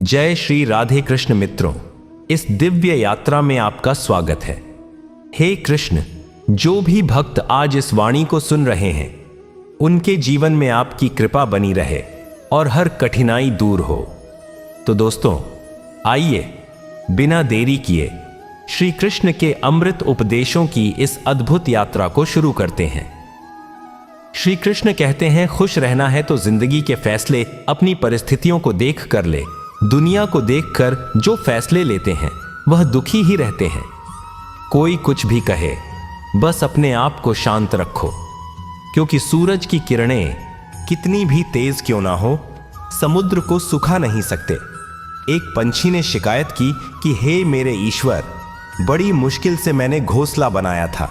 जय श्री राधे कृष्ण मित्रों, इस दिव्य यात्रा में आपका स्वागत है। हे कृष्ण, जो भी भक्त आज इस वाणी को सुन रहे हैं उनके जीवन में आपकी कृपा बनी रहे और हर कठिनाई दूर हो। तो दोस्तों, आइए बिना देरी किए श्री कृष्ण के अमृत उपदेशों की इस अद्भुत यात्रा को शुरू करते हैं। श्री कृष्ण कहते हैं, खुश रहना है तो जिंदगी के फैसले अपनी परिस्थितियों को देख कर ले। दुनिया को देखकर जो फैसले लेते हैं वह दुखी ही रहते हैं। कोई कुछ भी कहे, बस अपने आप को शांत रखो, क्योंकि सूरज की किरणें कितनी भी तेज क्यों ना हो, समुद्र को सुखा नहीं सकते। एक पंछी ने शिकायत की कि हे मेरे ईश्वर, बड़ी मुश्किल से मैंने घोंसला बनाया था,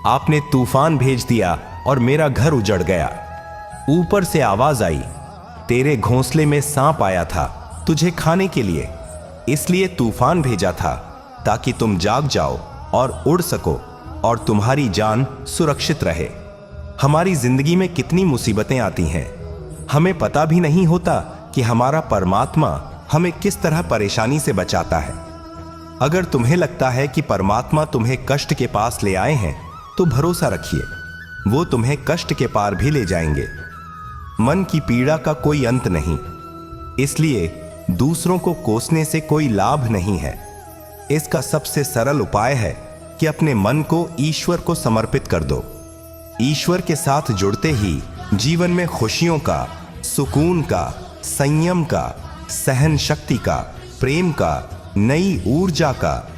आपने तूफान भेज दिया और मेरा घर उजड़ गया। ऊपर से आवाज आई, तेरे घोंसले में सांप आया था तुझे खाने के लिए, इसलिए तूफान भेजा था ताकि तुम जाग जाओ और उड़ सको और तुम्हारी जान सुरक्षित रहे। हमारी जिंदगी में कितनी मुसीबतें आती हैं, हमें पता भी नहीं होता कि हमारा परमात्मा हमें किस तरह परेशानी से बचाता है। अगर तुम्हें लगता है कि परमात्मा तुम्हें कष्ट के पास ले आए हैं तो भरोसा रखिए, वो तुम्हें कष्ट के पार भी ले जाएंगे। मन की पीड़ा का कोई अंत नहीं, इसलिए दूसरों को कोसने से कोई लाभ नहीं है। इसका सबसे सरल उपाय है कि अपने मन को ईश्वर को समर्पित कर दो। ईश्वर के साथ जुड़ते ही जीवन में खुशियों का, सुकून का, संयम का, सहन शक्ति का, प्रेम का, नई ऊर्जा का,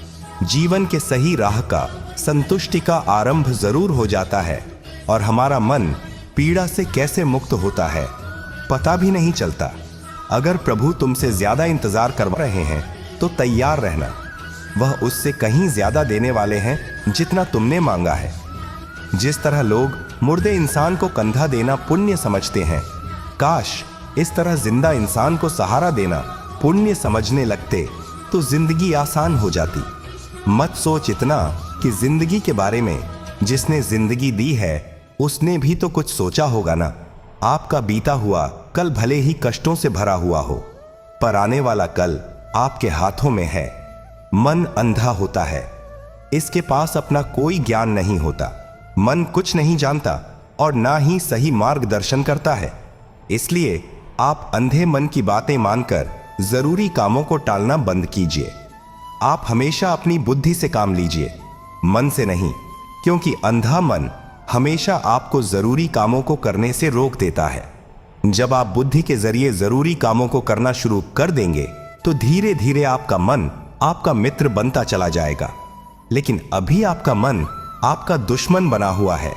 जीवन के सही राह का, संतुष्टि का आरंभ जरूर हो जाता है और हमारा मन पीड़ा से कैसे मुक्त होता है पता भी नहीं चलता। अगर प्रभु तुमसे ज्यादा इंतजार करवा रहे हैं तो तैयार रहना, वह उससे कहीं ज्यादा देने वाले हैं जितना तुमने मांगा है। जिस तरह लोग मुर्दे इंसान को कंधा देना पुण्य समझते हैं, काश इस तरह जिंदा इंसान को सहारा देना पुण्य समझने लगते तो जिंदगी आसान हो जाती। मत सोच इतना कि जिंदगी के बारे में जिसने जिंदगी दी है उसने भी तो कुछ सोचा होगा ना। आपका बीता हुआ कल भले ही कष्टों से भरा हुआ हो, पर आने वाला कल आपके हाथों में है। मन अंधा होता है, इसके पास अपना कोई ज्ञान नहीं होता। मन कुछ नहीं जानता और ना ही सही मार्गदर्शन करता है। इसलिए आप अंधे मन की बातें मानकर जरूरी कामों को टालना बंद कीजिए। आप हमेशा अपनी बुद्धि से काम लीजिए, मन से नहीं, क्योंकि अंधा मन हमेशा आपको जरूरी कामों को करने से रोक देता है। जब आप बुद्धि के जरिए जरूरी कामों को करना शुरू कर देंगे तो धीरे धीरे आपका मन आपका मित्र बनता चला जाएगा। लेकिन अभी आपका मन आपका दुश्मन बना हुआ है,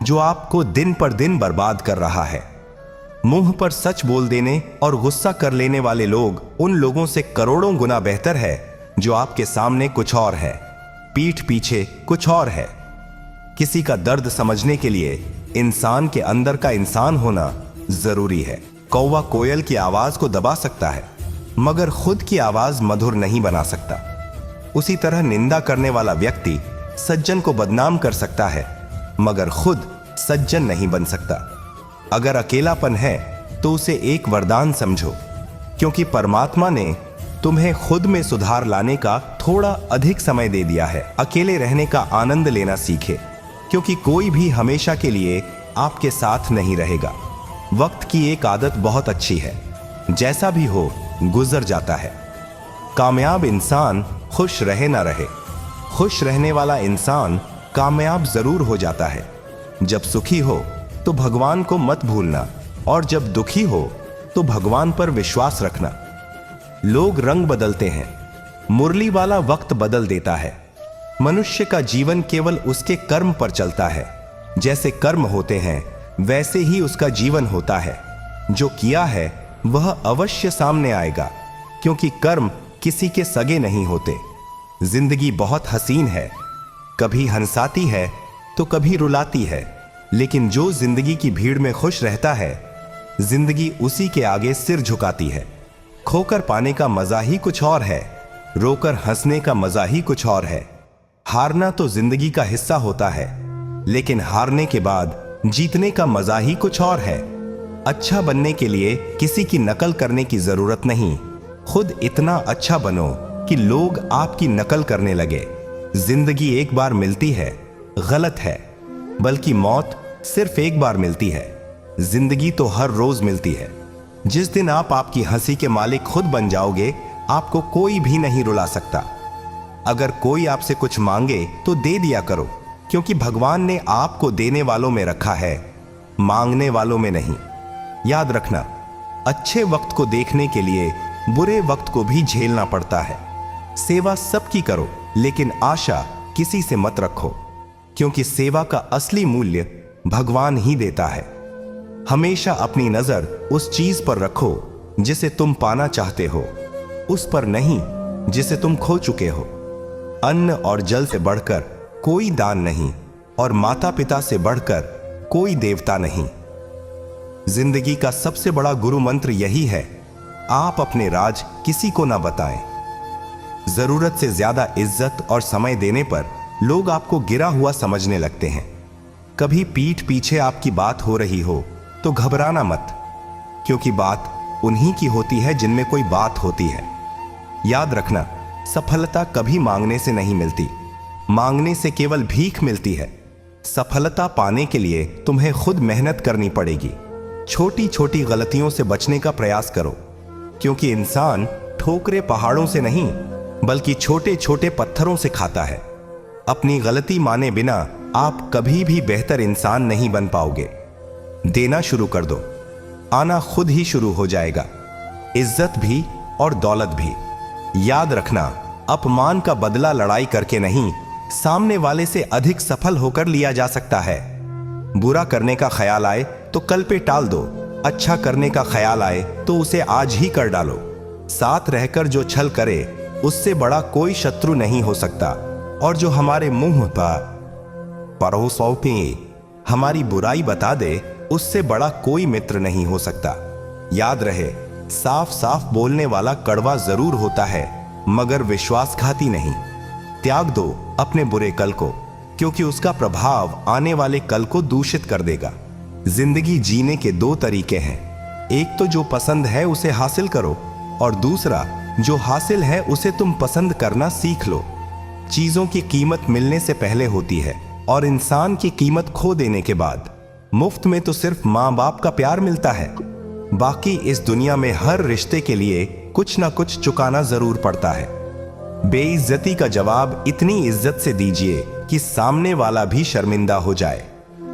जो आपको दिन पर दिन बर्बाद कर रहा है। मुंह पर सच बोल देने और गुस्सा कर लेने वाले लोग उन लोगों से करोड़ों गुना बेहतर है जो आपके सामने कुछ और है, पीठ पीछे कुछ और है। किसी का दर्द समझने के लिए इंसान के अंदर का इंसान होना जरूरी है। कौवा कोयल की आवाज को दबा सकता है, मगर खुद की आवाज मधुर नहीं बना सकता। उसी तरह निंदा करने वाला व्यक्ति सज्जन को बदनाम कर सकता है, मगर खुद सज्जन नहीं बन सकता। अगर अकेलापन है तो उसे एक वरदान समझो, क्योंकि परमात्मा ने तुम्हें खुद में सुधार लाने का थोड़ा अधिक समय दे दिया है। अकेले रहने का आनंद लेना सीखे, क्योंकि कोई भी हमेशा के लिए आपके साथ नहीं रहेगा। वक्त की एक आदत बहुत अच्छी है, जैसा भी हो गुजर जाता है। कामयाब इंसान खुश रहे ना रहे, खुश रहने वाला इंसान कामयाब जरूर हो जाता है। जब सुखी हो तो भगवान को मत भूलना, और जब दुखी हो तो भगवान पर विश्वास रखना। लोग रंग बदलते हैं, मुरली वाला वक्त बदल देता है। मनुष्य का जीवन केवल उसके कर्म पर चलता है। जैसे कर्म होते हैं वैसे ही उसका जीवन होता है। जो किया है वह अवश्य सामने आएगा, क्योंकि कर्म किसी के सगे नहीं होते। जिंदगी बहुत हसीन है, कभी हंसाती है तो कभी रुलाती है, लेकिन जो जिंदगी की भीड़ में खुश रहता है, जिंदगी उसी के आगे सिर झुकाती है। खोकर पाने का मजा ही कुछ और है, रोकर हंसने का मजा ही कुछ और है। हारना तो जिंदगी का हिस्सा होता है, लेकिन हारने के बाद जीतने का मजा ही कुछ और है। अच्छा बनने के लिए किसी की नकल करने की जरूरत नहीं, खुद इतना अच्छा बनो कि लोग आपकी नकल करने लगे। जिंदगी एक बार मिलती है, गलत है, बल्कि मौत सिर्फ एक बार मिलती है। जिंदगी तो हर रोज मिलती है। जिस दिन आप आपकी हंसी के मालिक खुद बन जाओगे, आपको कोई भी नहीं रुला सकता। अगर कोई आपसे कुछ मांगे तो दे दिया करो, क्योंकि भगवान ने आपको देने वालों में रखा है, मांगने वालों में नहीं। याद रखना, अच्छे वक्त को देखने के लिए बुरे वक्त को भी झेलना पड़ता है। सेवा सबकी करो, लेकिन आशा किसी से मत रखो, क्योंकि सेवा का असली मूल्य भगवान ही देता है। हमेशा अपनी नजर उस चीज पर रखो जिसे तुम पाना चाहते हो, उस पर नहीं जिसे तुम खो चुके हो। अन्न और जल से बढ़कर कोई दान नहीं, और माता पिता से बढ़कर कोई देवता नहीं। जिंदगी का सबसे बड़ा गुरु मंत्र यही है, आप अपने राज किसी को ना बताएं। जरूरत से ज्यादा इज्जत और समय देने पर लोग आपको गिरा हुआ समझने लगते हैं। कभी पीठ पीछे आपकी बात हो रही हो तो घबराना मत, क्योंकि बात उन्हीं की होती है जिनमें कोई बात होती है। याद रखना, सफलता कभी मांगने से नहीं मिलती, मांगने से केवल भीख मिलती है। सफलता पाने के लिए तुम्हें खुद मेहनत करनी पड़ेगी। छोटी छोटी गलतियों से बचने का प्रयास करो, क्योंकि इंसान ठोकरे पहाड़ों से नहीं, बल्कि छोटे छोटे पत्थरों से खाता है। अपनी गलती माने बिना आप कभी भी बेहतर इंसान नहीं बन पाओगे। देना शुरू कर दो, आना खुद ही शुरू हो जाएगा, इज्जत भी और दौलत भी। याद रखना, अपमान का बदला लड़ाई करके नहीं, सामने वाले से अधिक सफल होकर लिया जा सकता है। बुरा करने का ख्याल आए तो कल पे टाल दो, अच्छा करने का ख्याल आए तो उसे आज ही कर डालो। साथ रहकर जो छल करे, उससे बड़ा कोई शत्रु नहीं हो सकता, और जो हमारे मुंह पर परोसों पे हमारी बुराई बता दे, उससे बड़ा कोई मित्र नहीं हो सकता। याद रहे, साफ साफ बोलने वाला कड़वा जरूर होता है, मगर विश्वासघाती नहीं। त्याग दो अपने बुरे कल को, क्योंकि उसका प्रभाव आने वाले कल को दूषित कर देगा। जिंदगी जीने के दो तरीके हैं, एक तो जो पसंद है उसे हासिल करो, और दूसरा जो हासिल है उसे तुम पसंद करना सीख लो। चीजों की कीमत मिलने से पहले होती है, और इंसान की कीमत खो देने के बाद। मुफ्त में तो सिर्फ माँ बाप का प्यार मिलता है, बाकी इस दुनिया में हर रिश्ते के लिए कुछ ना कुछ चुकाना जरूर पड़ता है। बेइज्जती का जवाब इतनी इज्जत से दीजिए कि सामने वाला भी शर्मिंदा हो जाए।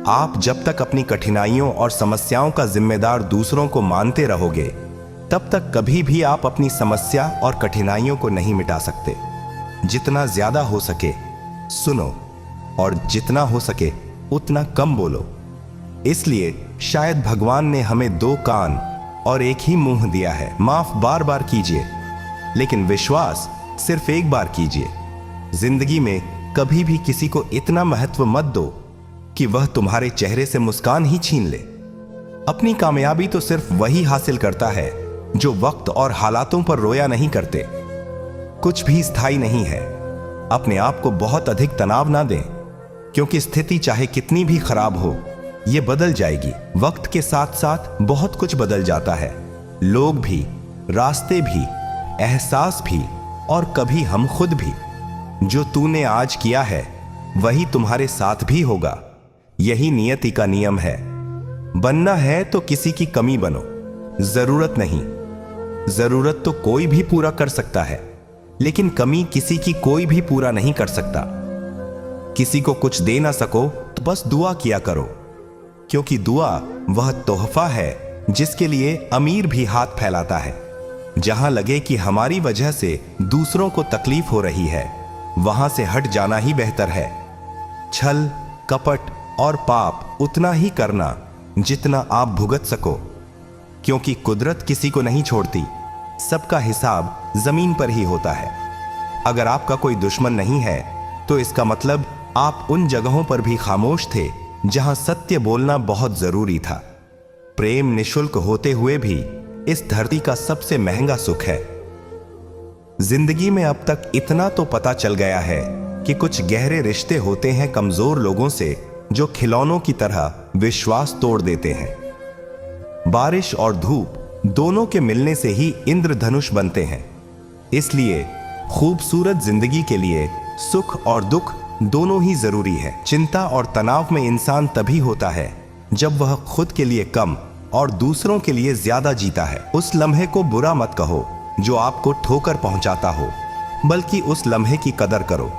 आप जब तक अपनी कठिनाइयों और समस्याओं का जिम्मेदार दूसरों को मानते रहोगे, तब तक कभी भी आप अपनी समस्या और कठिनाइयों को नहीं मिटा सकते। जितना ज्यादा हो सके सुनो, और जितना हो सके उतना कम बोलो। इसलिए शायद भगवान ने हमें दो कान और एक ही मुंह दिया है। माफ बार बार कीजिए, लेकिन विश्वास सिर्फ एक बार कीजिए। जिंदगी में कभी भी किसी को इतना महत्व मत दो कि वह तुम्हारे चेहरे से मुस्कान ही छीन ले। अपनी कामयाबी तो सिर्फ वही हासिल करता है जो वक्त और हालातों पर रोया नहीं करते। कुछ भी स्थायी नहीं है। अपने आप को बहुत अधिक तनाव ना दें, क्योंकि स्थिति चाहे कितनी भी खराब हो, ये बदल जाएगी। वक्त के साथ साथ बहुत कुछ बदल जाता है, लोग भी, रास्ते भी, एहसास भी, और कभी हम खुद भी। जो तूने आज किया है वही तुम्हारे साथ भी होगा। यही नियति का नियम है। बनना है तो किसी की कमी बनो, जरूरत नहीं। जरूरत तो कोई भी पूरा कर सकता है, लेकिन कमी किसी की कोई भी पूरा नहीं कर सकता। किसी को कुछ दे ना सको तो बस दुआ किया करो, क्योंकि दुआ वह तोहफा है जिसके लिए अमीर भी हाथ फैलाता है। जहां लगे कि हमारी वजह से दूसरों को तकलीफ हो रही है, वहां से हट जाना ही बेहतर है। छल, कपट और पाप उतना ही करना जितना आप भुगत सको, क्योंकि कुदरत किसी को नहीं छोड़ती। सबका हिसाब जमीन पर ही होता है। अगर आपका कोई दुश्मन नहीं है, तो इसका मतलब आप उन जगहों पर भी खामोश थे जहां सत्य बोलना बहुत जरूरी था। प्रेम निशुल्क होते हुए भी इस धरती का सबसे महंगा सुख है। जिंदगी में अब तक इतना तो पता चल गया है कि कुछ गहरे रिश्ते होते हैं कमजोर लोगों से, जो खिलौनों की तरह विश्वास तोड़ देते हैं। बारिश और धूप दोनों के मिलने से ही इंद्रधनुष बनते हैं। इसलिए खूबसूरत जिंदगी के लिए सुख और दुख दोनों ही जरूरी है। चिंता और तनाव में इंसान तभी होता है जब वह खुद के लिए कम और दूसरों के लिए ज्यादा जीता है। उस लम्हे को बुरा मत कहो जो आपको ठोकर पहुंचाता हो, बल्कि उस लम्हे की कदर करो,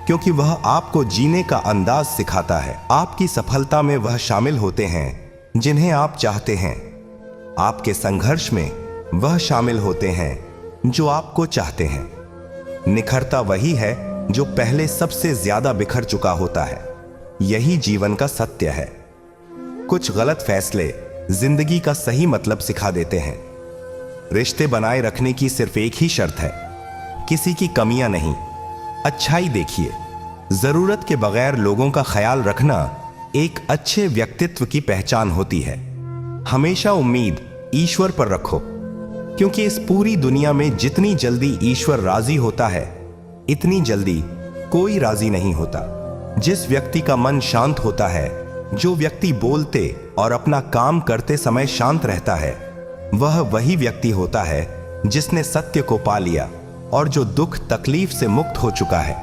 क्योंकि वह आपको जीने का अंदाज सिखाता है। आपकी सफलता में वह शामिल होते हैं जिन्हें आप चाहते हैं। आपके संघर्ष में वह शामिल होते हैं जो आपको चाहते हैं। निखरता वही है जो पहले सबसे ज्यादा बिखर चुका होता है। यही जीवन का सत्य है। कुछ गलत फैसले जिंदगी का सही मतलब सिखा देते हैं। रिश्ते बनाए रखने की सिर्फ एक ही शर्त है, किसी की कमियां नहीं, अच्छाई देखिए। जरूरत के बगैर लोगों का ख्याल रखना एक अच्छे व्यक्तित्व की पहचान होती है। हमेशा उम्मीद ईश्वर पर रखो, क्योंकि इस पूरी दुनिया में जितनी जल्दी ईश्वर राजी होता है, इतनी जल्दी कोई राजी नहीं होता। जिस व्यक्ति का मन शांत होता है, जो व्यक्ति बोलते और अपना काम करते समय शांत रहता है, वह वही व्यक्ति होता है जिसने सत्य को पा लिया और जो दुख तकलीफ से मुक्त हो चुका है।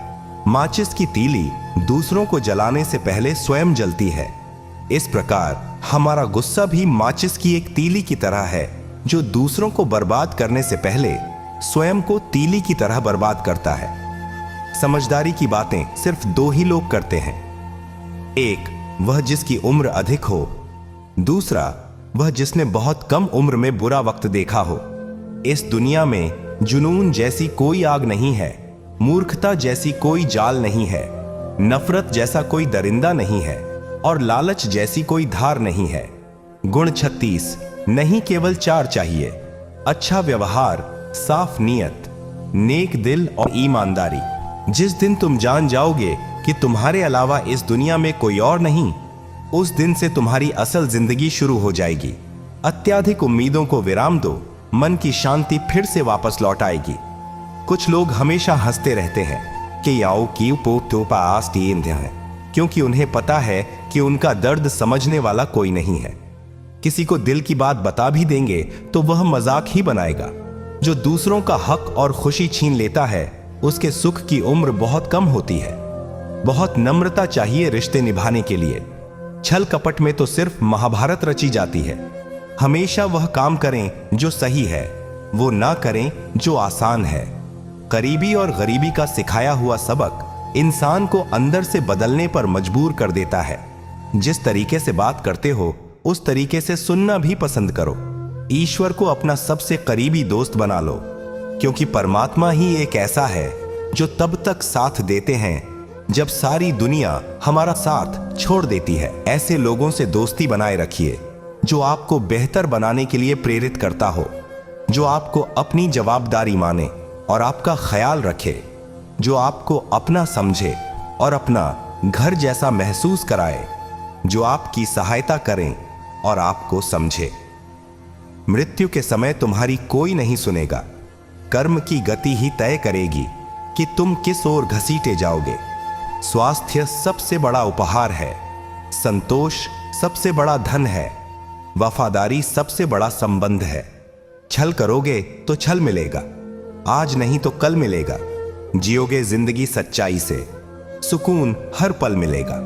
माचिस की तीली दूसरों को जलाने से पहले स्वयं जलती है। इस प्रकार हमारा गुस्सा भी माचिस की एक तीली की तरह है, जो दूसरों को बर्बाद करने से पहले स्वयं को तीली की तरह बर्बाद करता है। समझदारी की बातें सिर्फ दो ही लोग करते हैं। एक वह जिसकी उम्र अधिक हो, दूसरा वह जिसने बहुत कम उम्र में बुरा वक्त देखा हो। इस दुनिया में जुनून जैसी कोई आग नहीं है, मूर्खता जैसी कोई जाल नहीं है, नफरत जैसा कोई दरिंदा नहीं है और लालच जैसी कोई धार नहीं है। गुण 36 नहीं, केवल 4 चाहिए। अच्छा व्यवहार, साफ नीयत, नेक दिल और ईमानदारी। जिस दिन तुम जान जाओगे कि तुम्हारे अलावा इस दुनिया में कोई और नहीं, उस दिन से तुम्हारी असल जिंदगी शुरू हो जाएगी। अत्याधिक उम्मीदों को विराम दो, मन की शांति फिर से वापस लौट आएगी। कुछ लोग हमेशा हंसते रहते हैं कि याओ की पोटोपा आस्तीन है, क्योंकि उन्हें पता है कि उनका दर्द समझने वाला कोई नहीं है। किसी को दिल की बात बता भी देंगे तो वह मजाक ही बनाएगा। जो दूसरों का हक और खुशी छीन लेता है, उसके सुख की उम्र बहुत कम होती है। बहुत नम्रता चाहिए रिश्ते निभाने के लिए। छल कपट में तो सिर्फ महाभारत रची जाती है। हमेशा वह काम करें जो सही है, वो ना करें जो आसान है। करीबी और गरीबी का सिखाया हुआ सबक इंसान को अंदर से बदलने पर मजबूर कर देता है। जिस तरीके से बात करते हो, उस तरीके से सुनना भी पसंद करो। ईश्वर को अपना सबसे करीबी दोस्त बना लो, क्योंकि परमात्मा ही एक ऐसा है जो तब तक साथ देते हैं जब सारी दुनिया हमारा साथ छोड़ देती है। ऐसे लोगों से दोस्ती बनाए रखिए जो आपको बेहतर बनाने के लिए प्रेरित करता हो, जो आपको अपनी जवाबदारी माने और आपका ख्याल रखे, जो आपको अपना समझे और अपना घर जैसा महसूस कराए, जो आपकी सहायता करें और आपको समझे। मृत्यु के समय तुम्हारी कोई नहीं सुनेगा। कर्म की गति ही तय करेगी कि तुम किस ओर घसीटे जाओगे। स्वास्थ्य सबसे बड़ा उपहार है, संतोष सबसे बड़ा धन है, वफादारी सबसे बड़ा संबंध है। छल करोगे तो छल मिलेगा, आज नहीं तो कल मिलेगा। जियोगे जिंदगी सच्चाई से, सुकून हर पल मिलेगा।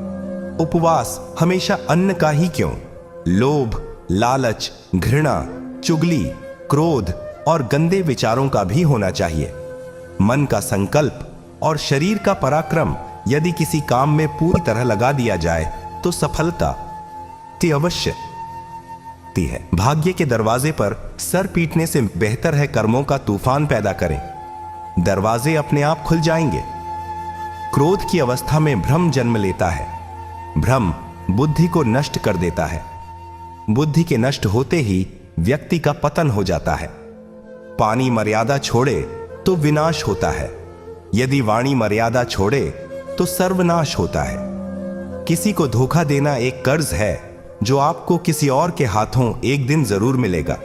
उपवास हमेशा अन्न का ही क्यों, लोभ, लालच, घृणा, चुगली, क्रोध और गंदे विचारों का भी होना चाहिए। मन का संकल्प और शरीर का पराक्रम यदि किसी काम में पूरी तरह लगा दिया जाए तो सफलता अवश्य है। भाग्य के दरवाजे पर सर पीटने से बेहतर है कर्मों का तूफान पैदा करें। दरवाजे अपने आप खुल जाएंगे। क्रोध की अवस्था में भ्रम जन्म लेता है। भ्रम बुद्धि को नष्ट कर देता है। बुद्धि के नष्ट होते ही व्यक्ति का पतन हो जाता है। पानी मर्यादा छोड़े तो विनाश होता है, यदि वाणी मर्यादा छोड़े तो सर्वनाश होता है। किसी को धोखा देना एक कर्ज है जो आपको किसी और के हाथों एक दिन जरूर मिलेगा।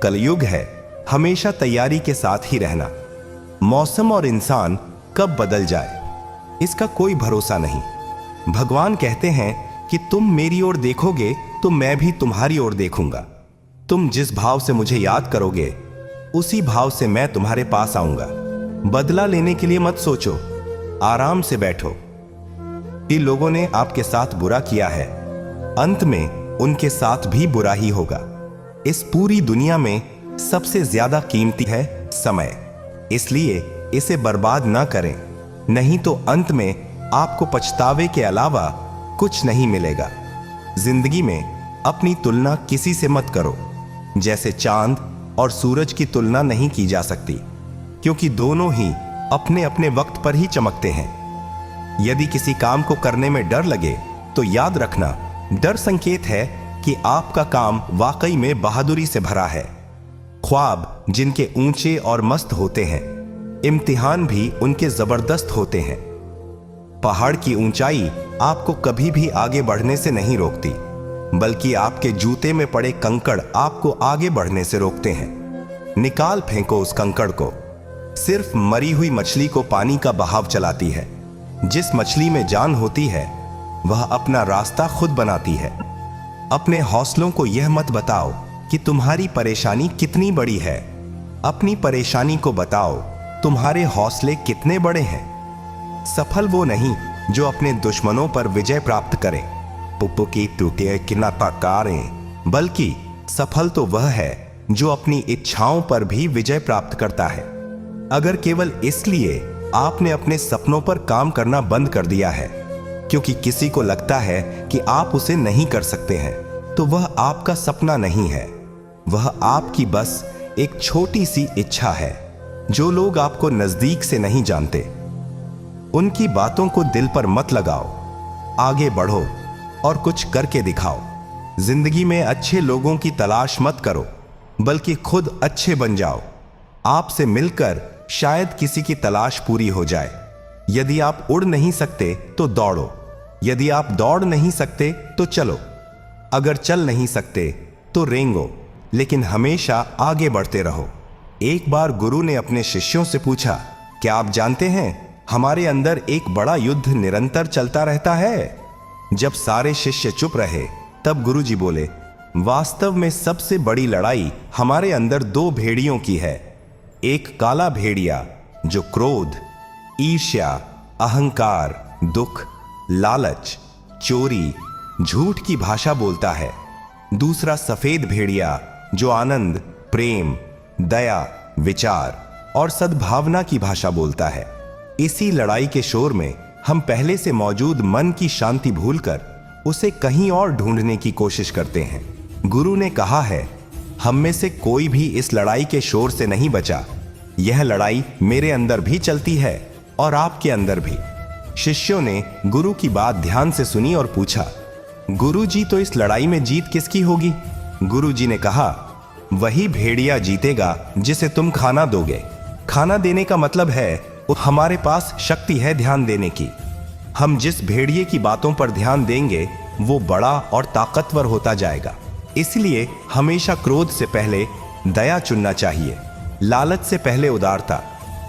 कलयुग है, हमेशा तैयारी के साथ ही रहना। मौसम और इंसान कब बदल जाए इसका कोई भरोसा नहीं। भगवान कहते हैं कि तुम मेरी ओर देखोगे तो मैं भी तुम्हारी ओर देखूंगा। तुम जिस भाव से मुझे याद करोगे उसी भाव से मैं तुम्हारे पास आऊंगा। बदला लेने के लिए मत सोचो, आराम से बैठो। कि लोगों ने आपके साथ बुरा किया है, अंत में उनके साथ भी बुरा ही होगा। इस पूरी दुनिया में सबसे ज्यादा कीमती है समय, इसलिए इसे बर्बाद ना करें, नहीं तो अंत में आपको पछतावे के अलावा कुछ नहीं मिलेगा। जिंदगी में अपनी तुलना किसी से मत करो। जैसे चांद और सूरज की तुलना नहीं की जा सकती, क्योंकि दोनों ही अपने अपने वक्त पर ही चमकते हैं। यदि किसी काम को करने में डर लगे तो याद रखना, डर संकेत है कि आपका काम वाकई में बहादुरी से भरा है। ख्वाब जिनके ऊंचे और मस्त होते हैं, इम्तिहान भी उनके जबरदस्त होते हैं। पहाड़ की ऊंचाई आपको कभी भी आगे बढ़ने से नहीं रोकती, बल्कि आपके जूते में पड़े कंकड़ आपको आगे बढ़ने से रोकते हैं। निकाल फेंको उस कंकड़ को। सिर्फ मरी हुई मछली को पानी का बहाव चलाती है। जिस मछली में जान होती है वह अपना रास्ता खुद बनाती है। अपने हौसलों को यह मत बताओ कि तुम्हारी परेशानी कितनी बड़ी है, अपनी परेशानी को बताओ तुम्हारे हौसले कितने बड़े हैं। सफल वो नहीं जो अपने दुश्मनों पर विजय प्राप्त करे, पुप्पो की टूटे किना ताकारें, बल्कि सफल तो वह है जो अपनी इच्छाओं पर भी विजय प्राप्त करता है। अगर केवल इसलिए आपने अपने सपनों पर काम करना बंद कर दिया है क्योंकि किसी को लगता है कि आप उसे नहीं कर सकते हैं, तो वह आपका सपना नहीं है, वह आपकी बस एक छोटी सी इच्छा है। जो लोग आपको नजदीक से नहीं जानते, उनकी बातों को दिल पर मत लगाओ, आगे बढ़ो और कुछ करके दिखाओ। जिंदगी में अच्छे लोगों की तलाश मत करो, बल्कि खुद अच्छे बन जाओ। आपसे मिलकर शायद किसी की तलाश पूरी हो जाए। यदि आप उड़ नहीं सकते तो दौड़ो, यदि आप दौड़ नहीं सकते तो चलो, अगर चल नहीं सकते तो रेंगो, लेकिन हमेशा आगे बढ़ते रहो। एक बार गुरु ने अपने शिष्यों से पूछा, क्या आप जानते हैं हमारे अंदर एक बड़ा युद्ध निरंतर चलता रहता है? जब सारे शिष्य चुप रहे तब गुरुजी बोले, वास्तव में सबसे बड़ी लड़ाई हमारे अंदर दो भेड़ियों की है। एक काला भेड़िया जो क्रोध, ईर्ष्या, अहंकार, दुख, लालच, चोरी, झूठ की भाषा बोलता है। दूसरा सफेद भेड़िया जो आनंद, प्रेम, दया, विचार और सद्भावना की भाषा बोलता है। इसी लड़ाई के शोर में हम पहले से मौजूद मन की शांति भूलकर उसे कहीं और ढूंढने की कोशिश करते हैं। गुरु ने कहा है, हम में से कोई भी इस लड़ाई के शोर से नहीं बचा। यह लड़ाई मेरे अंदर भी चलती है और आपके अंदर भी। शिष्यों ने गुरु की बात ध्यान से सुनी और पूछा, गुरु जी, तो इस लड़ाई में जीत किसकी होगी? गुरु जी ने कहा, वही भेड़िया जीतेगा जिसे तुम खाना दोगे। खाना देने का मतलब है हमारे पास शक्ति है ध्यान देने की। हम जिस भेड़िए की बातों पर ध्यान देंगे वो बड़ा और ताकतवर होता जाएगा। इसलिए हमेशा क्रोध से पहले दया चुनना चाहिए, लालच से पहले उदारता,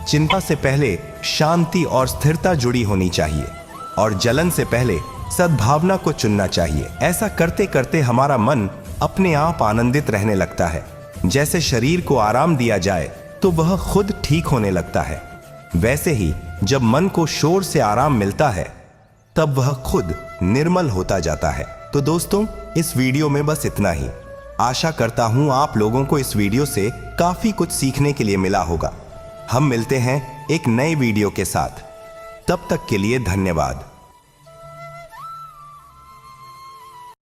चिंता से पहले शांति और स्थिरता जुड़ी होनी चाहिए, और जलन से पहले सद्भावना को चुनना चाहिए। ऐसा करते करते हमारा मन अपने आप आनंदित रहने लगता है। जैसे शरीर को आराम दिया जाए तो वह खुद ठीक होने लगता है, वैसे ही जब मन को शोर से आराम मिलता है तब वह खुद निर्मल होता जाता है। तो दोस्तों, इस वीडियो में बस इतना ही। आशा करता हूं आप लोगों को इस वीडियो से काफी कुछ सीखने के लिए मिला होगा। हम मिलते हैं एक नए वीडियो के साथ, तब तक के लिए धन्यवाद।